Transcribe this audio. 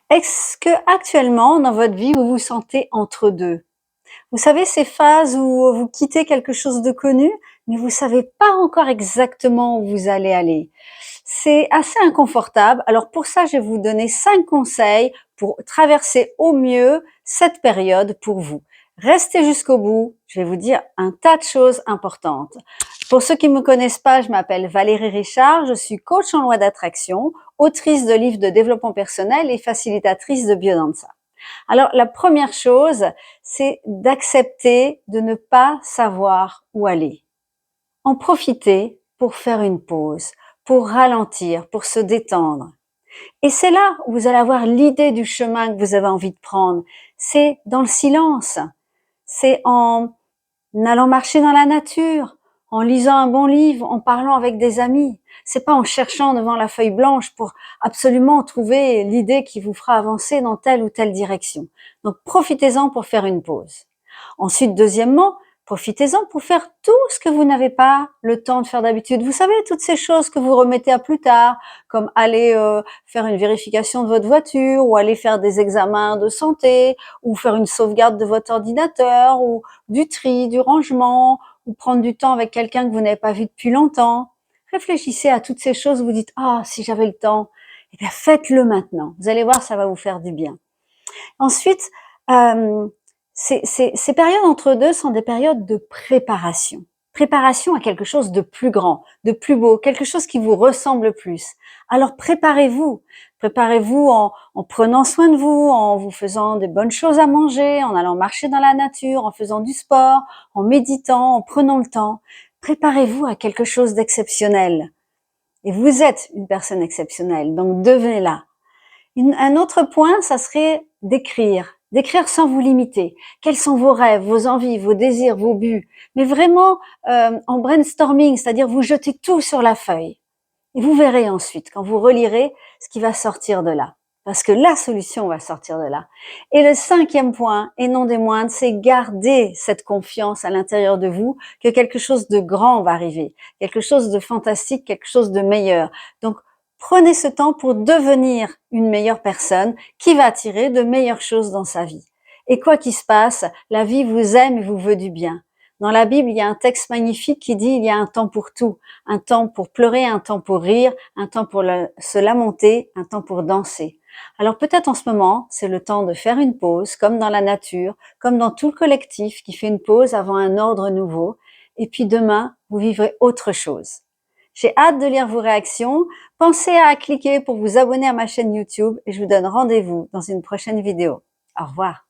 Est-ce que actuellement dans votre vie, vous vous sentez entre 2? Vous savez ces phases où vous quittez quelque chose de connu, mais vous savez pas encore exactement où vous allez aller? C'est assez inconfortable. Alors pour ça, je vais vous donner 5 conseils pour traverser au mieux cette période pour vous. Restez jusqu'au bout, je vais vous dire un tas de choses importantes. Pour ceux qui ne me connaissent pas, je m'appelle Valérie Richard, je suis coach en loi d'attraction, autrice de livres de développement personnel et facilitatrice de biodanza. Alors la première chose, c'est d'accepter de ne pas savoir où aller. En profiter pour faire une pause, pour ralentir, pour se détendre. Et c'est là où vous allez avoir l'idée du chemin que vous avez envie de prendre. C'est dans le silence. C'est en allant marcher dans la nature, en lisant un bon livre, en parlant avec des amis. C'est pas en cherchant devant la feuille blanche pour absolument trouver l'idée qui vous fera avancer dans telle ou telle direction. Donc profitez-en pour faire une pause. Ensuite, deuxièmement, profitez-en pour faire tout ce que vous n'avez pas le temps de faire d'habitude. Vous savez, toutes ces choses que vous remettez à plus tard, comme aller faire une vérification de votre voiture, ou aller faire des examens de santé, ou faire une sauvegarde de votre ordinateur, ou du tri, du rangement, ou prendre du temps avec quelqu'un que vous n'avez pas vu depuis longtemps. Réfléchissez à toutes ces choses, vous dites « Ah, si j'avais le temps !» Eh bien, faites-le maintenant. Vous allez voir, ça va vous faire du bien. Ensuite, euh, ces périodes entre deux sont des périodes de préparation. Préparation à quelque chose de plus grand, de plus beau, quelque chose qui vous ressemble plus. Alors préparez-vous. Préparez-vous en prenant soin de vous, en vous faisant des bonnes choses à manger, en allant marcher dans la nature, en faisant du sport, en méditant, en prenant le temps. Préparez-vous à quelque chose d'exceptionnel. Et vous êtes une personne exceptionnelle, donc devenez-la. Un autre point, ça serait d'écrire. D'écrire sans vous limiter. Quels sont vos rêves, vos envies, vos désirs, vos buts. Mais vraiment en brainstorming, c'est-à-dire vous jetez tout sur la feuille. Et vous verrez ensuite, quand vous relirez, ce qui va sortir de là. Parce que la solution va sortir de là. Et le cinquième point, et non des moindres, c'est garder cette confiance à l'intérieur de vous que quelque chose de grand va arriver. Quelque chose de fantastique, quelque chose de meilleur. Donc, prenez ce temps pour devenir une meilleure personne qui va attirer de meilleures choses dans sa vie. Et quoi qu'il se passe, la vie vous aime et vous veut du bien. Dans la Bible, il y a un texte magnifique qui dit il y a un temps pour tout. Un temps pour pleurer, un temps pour rire, un temps pour se lamenter, un temps pour danser. Alors peut-être en ce moment, c'est le temps de faire une pause, comme dans la nature, comme dans tout le collectif qui fait une pause avant un ordre nouveau. Et puis demain, vous vivrez autre chose. J'ai hâte de lire vos réactions. Pensez à cliquer pour vous abonner à ma chaîne YouTube et je vous donne rendez-vous dans une prochaine vidéo. Au revoir.